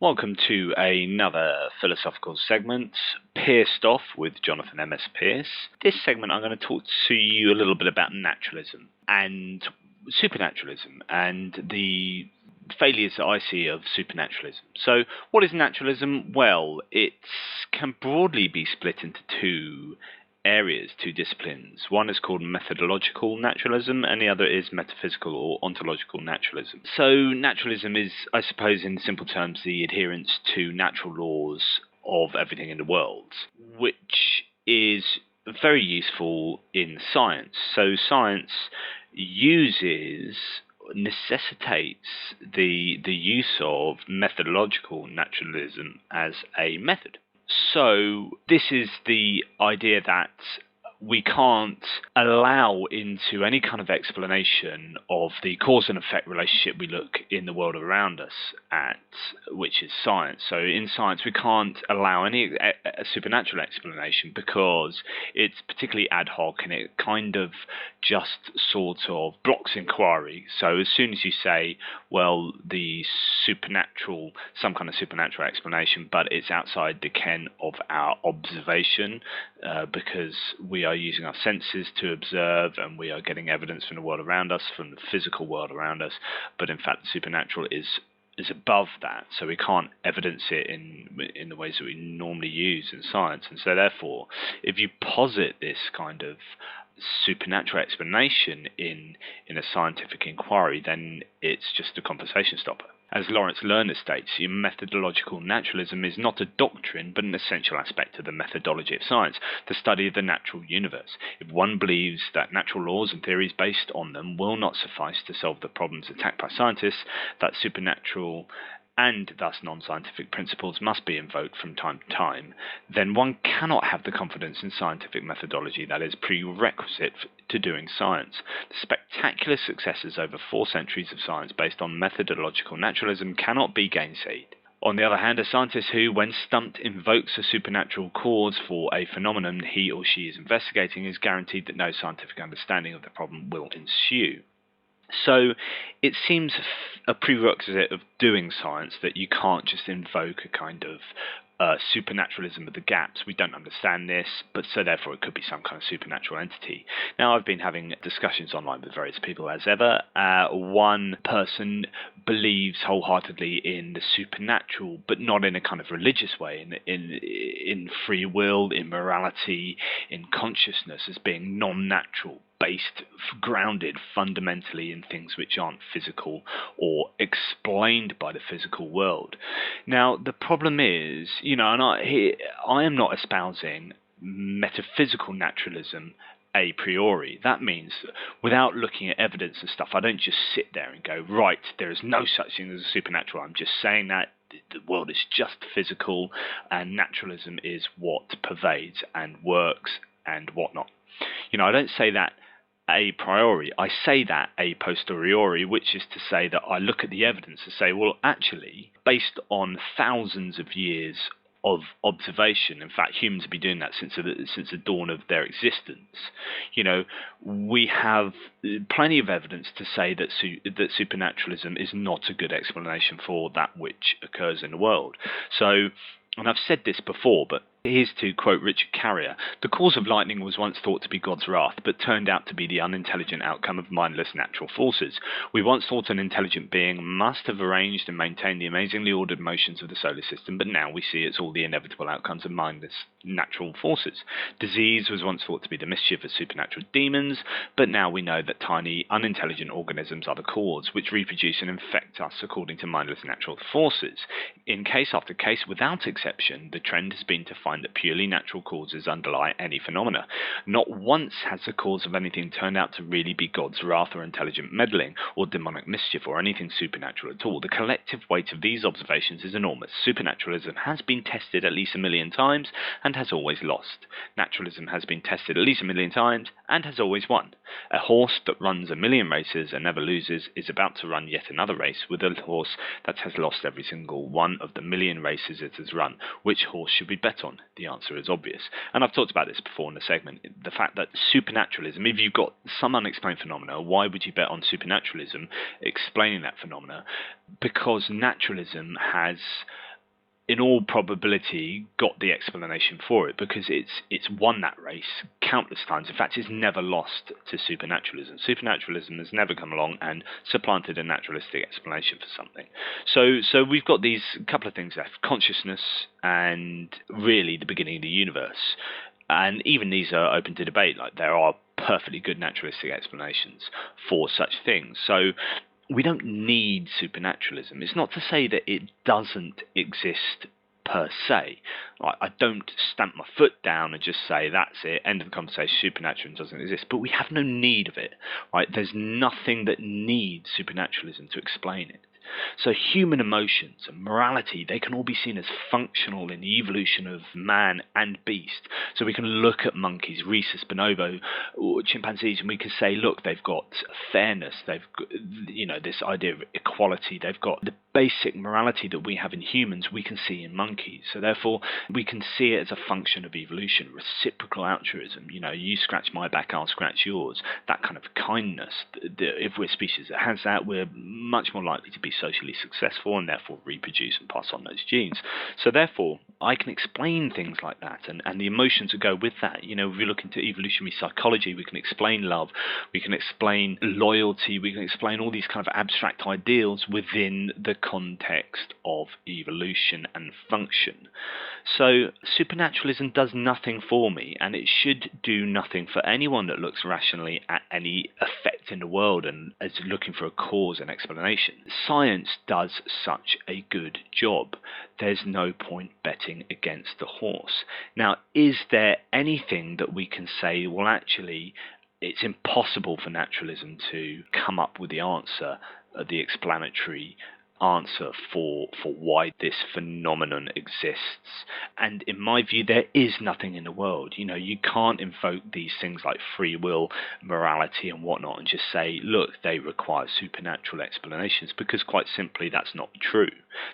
Welcome to another philosophical segment, Pearced Off with Jonathan M.S. Pearce. This segment I'm going to talk to you a little bit about naturalism and supernaturalism and the failures that I see of supernaturalism. So what is naturalism? Well, it can broadly be split into two areas, two disciplines. One is called methodological naturalism and the other is metaphysical or ontological naturalism. So naturalism is, I suppose in simple terms, the adherence to natural laws of everything in the world, which is very useful in science. So science necessitates the use of methodological naturalism as a method. So this is the idea that we can't allow into any kind of explanation of the cause and effect relationship we look in the world around us at, which is science. So in science, we can't allow any supernatural explanation because it's particularly ad hoc and it kind of just sort of blocks inquiry. So as soon as you say, well, the supernatural, some kind of supernatural explanation, but it's outside the ken of our observation, because we are using our senses to observe and we are getting evidence from the world around us, from the physical world around us, but in fact the supernatural is above that, so we can't evidence it in the ways that we normally use in science. And so therefore, if you posit this kind of supernatural explanation in a scientific inquiry, then it's just a conversation stopper. As Lawrence Lerner states, methodological naturalism is not a doctrine, but an essential aspect of the methodology of science, the study of the natural universe. If one believes that natural laws and theories based on them will not suffice to solve the problems attacked by scientists, that supernatural and thus non-scientific principles must be invoked from time to time, then one cannot have the confidence in scientific methodology that is prerequisite to doing science. The spectacular successes over 4 centuries of science based on methodological naturalism cannot be gainsaid. On the other hand, a scientist who, when stumped, invokes a supernatural cause for a phenomenon he or she is investigating is guaranteed that no scientific understanding of the problem will ensue. So it seems a prerequisite of doing science that you can't just invoke a kind of supernaturalism of the gaps. We don't understand this, but so therefore it could be some kind of supernatural entity. Now, I've been having discussions online with various people as ever. One person believes wholeheartedly in the supernatural, but not in a kind of religious way, in free will, in morality, in consciousness as being non-natural, based, grounded fundamentally in things which aren't physical or explained by the physical world. Now, the problem is, and I am not espousing metaphysical naturalism a priori. That means without looking at evidence and stuff, I don't just sit there and go, right, there is no such thing as a supernatural. I'm just saying that the world is just physical and naturalism is what pervades and works and whatnot. I don't say that a priori. I say that a posteriori, which is to say that I look at the evidence and say, well, actually, based on thousands of years of observation, in fact, humans have been doing that since the dawn of their existence. We have plenty of evidence to say that supernaturalism is not a good explanation for that which occurs in the world. So, and I've said this before, but here's to quote Richard Carrier: "The cause of lightning was once thought to be God's wrath, but turned out to be the unintelligent outcome of mindless natural forces. We once thought an intelligent being must have arranged and maintained the amazingly ordered motions of the solar system, but now we see it's all the inevitable outcomes of mindless natural forces. Disease was once thought to be the mischief of supernatural demons, but now we know that tiny, unintelligent organisms are the cause, which reproduce and infect us according to mindless natural forces. In case after case, without exception, the trend has been to find that purely natural causes underlie any phenomena. Not once has the cause of anything turned out to really be God's wrath or intelligent meddling or demonic mischief or anything supernatural at all. The collective weight of these observations is enormous. Supernaturalism has been tested at least 1 million times and has always lost. Naturalism has been tested at least 1 million times and has always won. A horse that runs 1 million races and never loses is about to run yet another race with a horse that has lost every single one of the 1 million races it has run. Which horse should we bet on? The answer is obvious." And I've talked about this before in the segment. The fact that supernaturalism, if you've got some unexplained phenomena, why would you bet on supernaturalism explaining that phenomena? Because naturalism has in all probability got the explanation for it, because it's won that race countless times. In fact, it's never lost to supernaturalism. Supernaturalism has never come along and supplanted a naturalistic explanation for something. So we've got these couple of things left: consciousness and really the beginning of the universe. And even these are open to debate. Like, there are perfectly good naturalistic explanations for such things. So we don't need supernaturalism. It's not to say that it doesn't exist per se. I don't stamp my foot down and just say that's it, end of the conversation, supernaturalism doesn't exist. But we have no need of it. Right? There's nothing that needs supernaturalism to explain it. So human emotions and morality, they can all be seen as functional in the evolution of man and beast. So we can look at monkeys, rhesus, bonobo, or chimpanzees, and we can say, look, they've got fairness, they've got, this idea of equality, they've got the basic morality that we have in humans, we can see in monkeys. So therefore, we can see it as a function of evolution, reciprocal altruism. You scratch my back, I'll scratch yours. That kind of kindness. If we're a species that has that, we're much more likely to be socially successful and therefore reproduce and pass on those genes. So therefore, I can explain things like that and the emotions that go with that. If we look into evolutionary psychology, we can explain love, we can explain loyalty, we can explain all these kind of abstract ideals within the context of evolution and function. So supernaturalism does nothing for me, and it should do nothing for anyone that looks rationally at any effect in the world and is looking for a cause and explanation. Science does such a good job. There's no point betting against the horse. Now, is there anything that we can say, well, actually, it's impossible for naturalism to come up with the answer, the explanatory answer for why this phenomenon exists? And in my view, there is nothing in the world. You can't invoke these things like free will, morality and whatnot and just say, look, they require supernatural explanations, because quite simply that's not true.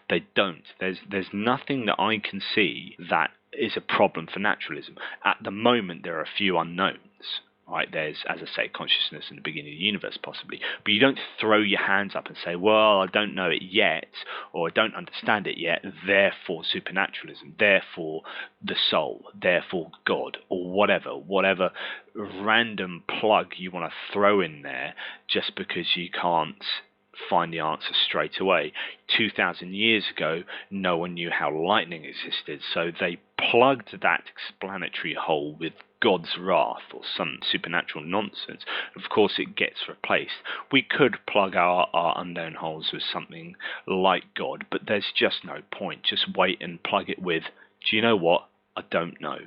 They don't. There's nothing that I can see that is a problem for naturalism. At the moment, there are a few unknowns. Right, there's, as I say, consciousness in the beginning of the universe, possibly. But you don't throw your hands up and say, well, I don't know it yet, or I don't understand it yet, therefore supernaturalism, therefore the soul, therefore God, or whatever random plug you want to throw in there just because you can't find the answer straight away. 2,000 years ago, no one knew how lightning existed, so they plugged that explanatory hole with God's wrath or some supernatural nonsense. Of course, it gets replaced. We could plug our unknown holes with something like God, but there's just no point. Just wait and plug it with, do you know what? I don't know.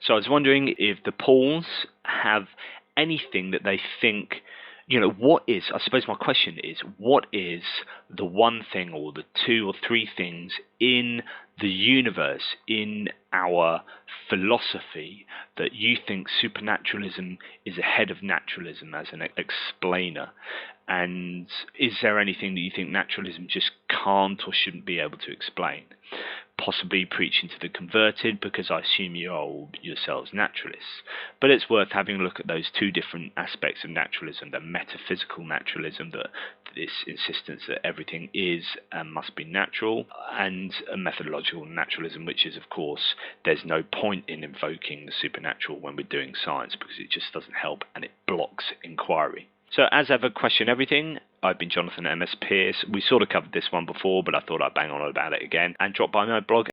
So I was wondering if the Pauls have anything that they think, I suppose my question is, what is the one thing or the two or three things in the universe, in our philosophy, that you think supernaturalism is ahead of naturalism as an explainer? And is there anything that you think naturalism just can't or shouldn't be able to explain? Possibly preaching to the converted, because I assume you are all yourselves naturalists. But it's worth having a look at those two different aspects of naturalism: the metaphysical naturalism, that this insistence that everything is and must be natural, and a methodological naturalism, which is, of course, there's no point in invoking the supernatural when we're doing science, because it just doesn't help and it blocks inquiry. So as ever, question everything. I've been Jonathan MS Pearce. We sort of covered this one before, but I thought I'd bang on about it again. And drop by my blog